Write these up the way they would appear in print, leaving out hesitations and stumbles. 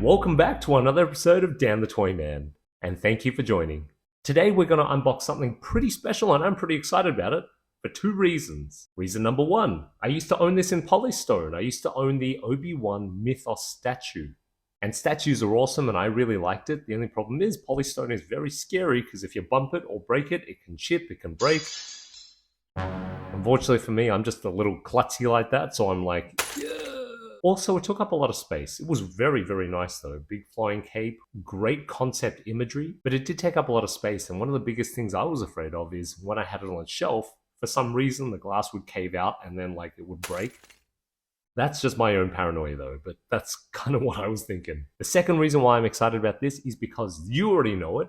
Welcome back to another episode of Dan the Toy Man, and thank you for joining. Today we're going to unbox something pretty special, and I'm pretty excited about it for two reasons. Reason number one, I used to own this in Polystone. I used to own the Obi Wan Mythos statue. And statues are awesome, and I really liked it. The only problem is Polystone is very scary because if you bump it or break it, it can chip, it can break. Unfortunately for me, I'm just a little klutzy like that, so I'm like, yeah. Also, it took up a lot of space. It was very, very nice though. Big flying cape, great concept imagery, but it did take up a lot of space. And one of the biggest things I was afraid of is when I had it on a shelf, for some reason the glass would cave out and then like it would break. That's just my own paranoia though, but that's kind of what I was thinking. The second reason why I'm excited about this is because you already know it.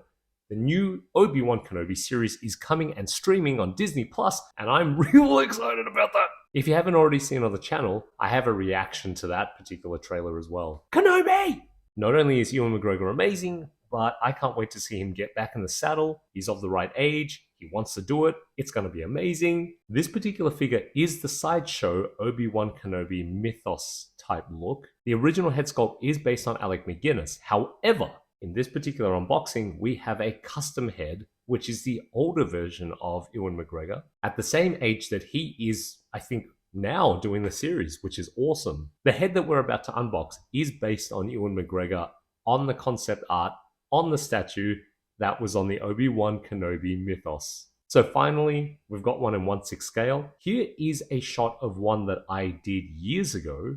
The new Obi Wan Kenobi series is coming and streaming on Disney Plus, and I'm real excited about that. If you haven't already seen on the channel, I have a reaction to that particular trailer as well. Kenobi! Not only is Ewan McGregor amazing, but I can't wait to see him get back in the saddle. He's of the right age. He wants to do it. It's going to be amazing. This particular figure is the Sideshow Obi Wan Kenobi Mythos type look. The original head sculpt is based on Alec Mcginnis. However, in this particular unboxing, we have a custom head, which is the older version of Ewan McGregor, at the same age that he is, I think, now doing the series, which is awesome. The head that we're about to unbox is based on Ewan McGregor on the concept art, on the statue that was on the Obi-Wan Kenobi Mythos. So finally, we've got one in 1/6 scale. Here is a shot of one that I did years ago,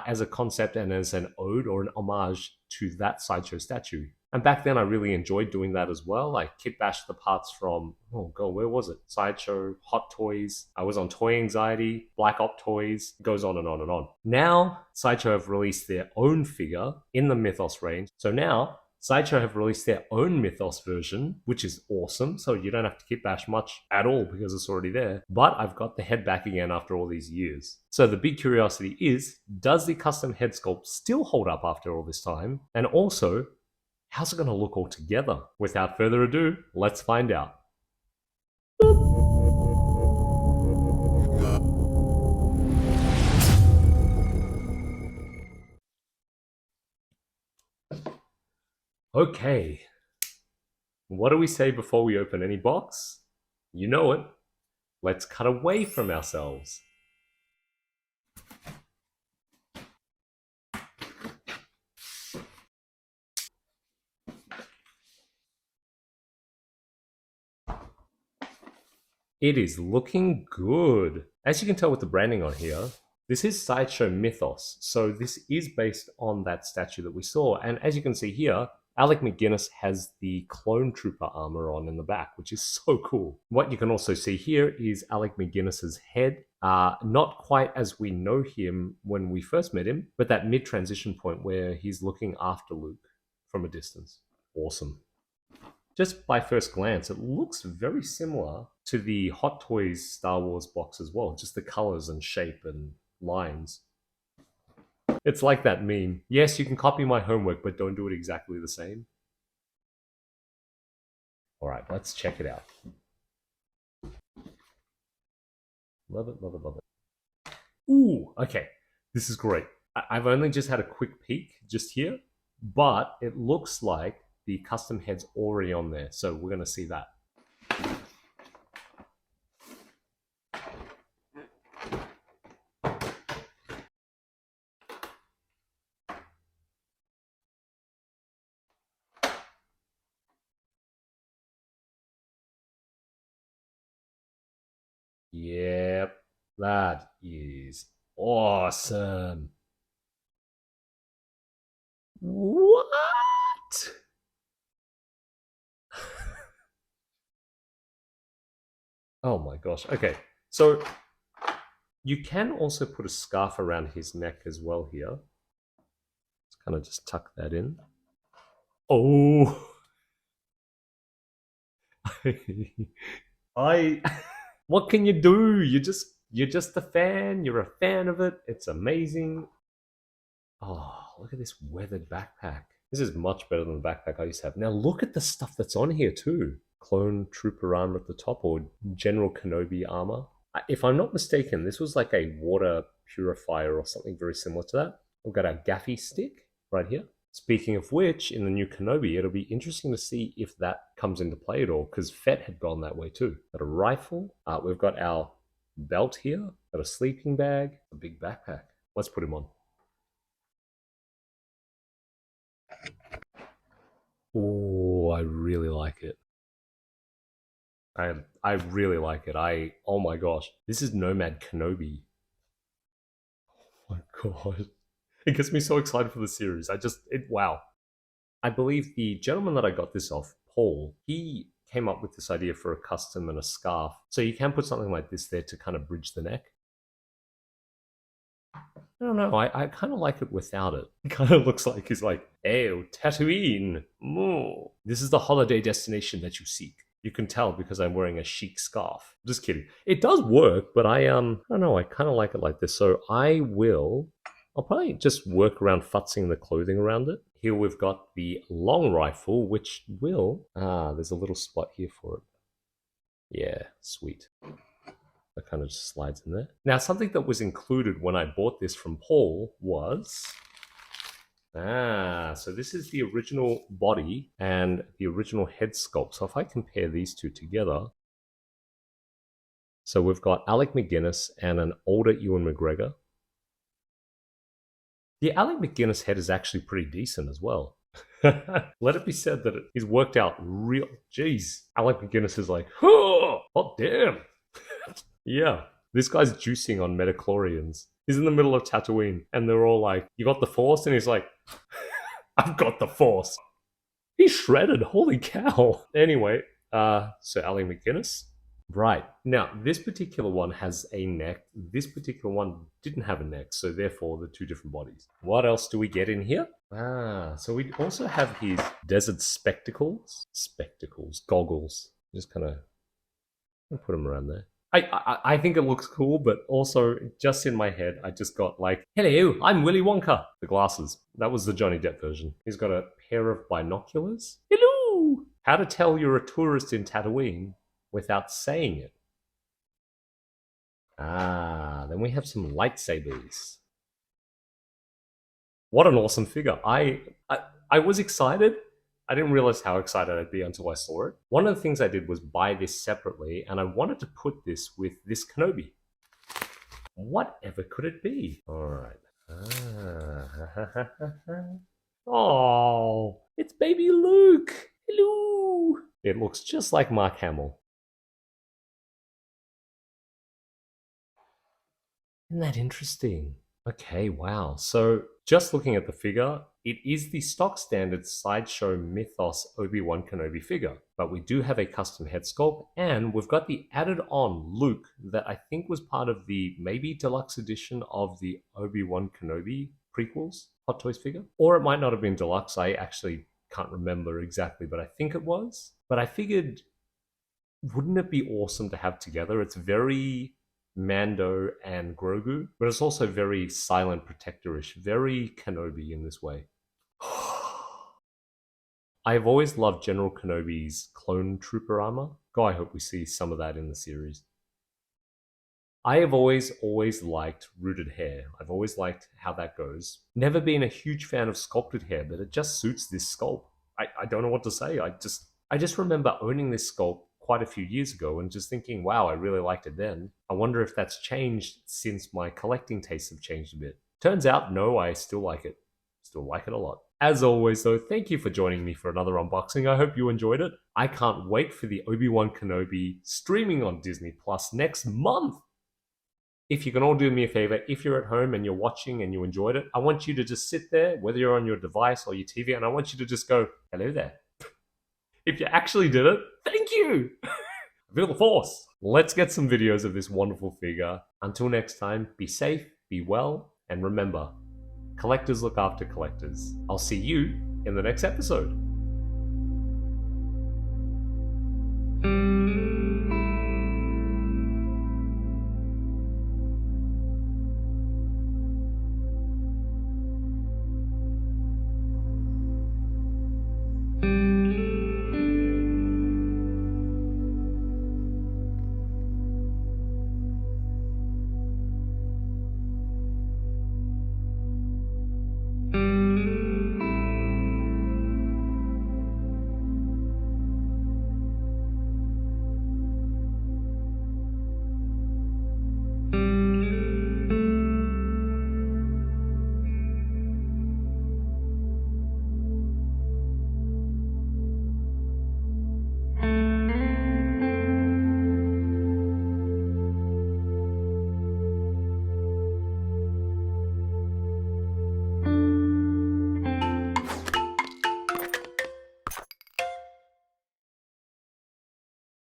as a concept and as an ode or an homage to that Sideshow statue. And back then I really enjoyed doing that as well. I kit bashed the parts from, oh god, where was it? Sideshow, Hot Toys. I was on Toy Anxiety, Black Op Toys, it goes on and on and on. Now, Sideshow have released their own figure in the Mythos range. So now, Sideshow have released their own Mythos version, which is awesome, so you don't have to kit bash much at all because it's already there. But I've got the head back again after all these years. So the big curiosity is, does the custom head sculpt still hold up after all this time? And also, how's it going to look all together? Without further ado, let's find out. Okay, what do we say before we open any box? You know it. Let's cut away from ourselves. It is looking good. As you can tell with the branding on here, this is Sideshow Mythos. So this is based on that statue that we saw. And as you can see here, Alec Mcginnis has the clone trooper armor on in the back, which is so cool. What you can also see here is Alec McGinnis's head. Not quite as we know him when we first met him, but that mid-transition point where he's looking after Luke from a distance. Awesome. Just by first glance, it looks very similar to the Hot Toys Star Wars box as well, just the colors and shape and lines. It's like that meme. Yes, you can copy my homework, but don't do it exactly the same. All right, let's check it out. Love it, love it, love it. Ooh, okay. This is great. I've only just had a quick peek just here, but it looks like the custom head's already on there, so we're going to see that. Yep, that is awesome. What? Oh my gosh. Okay, so you can also put a scarf around his neck as well here. Let's kind of just tuck that in. Oh. What can you do? You're just a fan. You're a fan of it. It's amazing. Oh, look at this weathered backpack. This is much better than the backpack I used to have. Now look at the stuff that's on here too. Clone Trooper armor at the top, or General Kenobi armor. If I'm not mistaken, this was like a water purifier or something very similar to that. We've got our gaffy stick right here. Speaking of which, in the new Kenobi, it'll be interesting to see if that comes into play at all, because Fett had gone that way too. Got a rifle. We've got our belt here. Got a sleeping bag. A big backpack. Let's put him on. Oh, I really like it. I really like it. Oh my gosh, this is Nomad Kenobi. Oh my god, it gets me so excited for the series. Wow. I believe the gentleman that I got this off, Paul, he came up with this idea for a custom and a scarf. So you can put something like this there to kind of bridge the neck. I don't know. I kind of like it without it. It kind of looks like he's like, "Ew, Tatooine. Moo. This is the holiday destination that you seek." You can tell because I'm wearing a chic scarf. Just kidding. It does work, but I don't know. I kind of like it like this. So I'll probably just work around futzing the clothing around it. Here we've got the long rifle, which there's a little spot here for it. Yeah, sweet. That kind of just slides in there. Now, something that was included when I bought this from Paul was... so this is the original body and the original head sculpt. So if I compare these two together... So we've got Alec Mcginnis and an older Ewan McGregor. The Alec Mcginnis head is actually pretty decent as well. Let it be said that he's worked out real... Jeez. Alec Mcginnis is like, oh damn. Yeah, this guy's juicing on metachlorians. He's in the middle of Tatooine, and they're all like, "You got the Force?" And he's like, "I've got the Force." He's shredded. Holy cow. Anyway, so Alec Mcginnis. Right. Now, this particular one has a neck. This particular one didn't have a neck, so therefore the two different bodies. What else do we get in here? So we also have his desert spectacles. Goggles. Just kind of put them around there. I think it looks cool, but also just in my head, I just got like, "Hello, I'm Willy Wonka." The glasses. That was the Johnny Depp version. He's got a pair of binoculars. Hello! How to tell you're a tourist in Tatooine without saying it. Then we have some lightsabers. What an awesome figure. I was excited. I didn't realize how excited I'd be until I saw it. One of the things I did was buy this separately, and I wanted to put this with this Kenobi. Whatever could it be? Alright. Oh, it's baby Luke. Hello. It looks just like Mark Hamill. Isn't that interesting? Okay, wow. So just looking at the figure, it is the stock standard Sideshow Mythos Obi Wan Kenobi figure, but we do have a custom head sculpt, and we've got the added on Luke that I think was part of the maybe deluxe edition of the Obi Wan Kenobi prequels Hot Toys figure. Or it might not have been deluxe, I actually can't remember exactly, but I think it was. But I figured, wouldn't it be awesome to have together? It's very Mando and Grogu, but it's also very silent protectorish, very Kenobi in this way. I've always loved General Kenobi's clone trooper armor. God, I hope we see some of that in the series. I have always liked rooted hair. I've always liked how that goes. Never been a huge fan of sculpted hair, but it just suits this sculpt. I don't know what to say. I just remember owning this sculpt quite a few years ago and just thinking, wow, I really liked it then. I wonder if that's changed since my collecting tastes have changed a bit. Turns out, no, I still like it. Still like it a lot. As always, though, thank you for joining me for another unboxing. I hope you enjoyed it. I can't wait for the Obi Wan Kenobi streaming on Disney Plus next month. If you can all do me a favor, if you're at home and you're watching and you enjoyed it, I want you to just sit there, whether you're on your device or your TV, and I want you to just go, hello there. If you actually did it, thank you! Feel the force! Let's get some videos of this wonderful figure. Until next time, be safe, be well, and remember, collectors look after collectors. I'll see you in the next episode.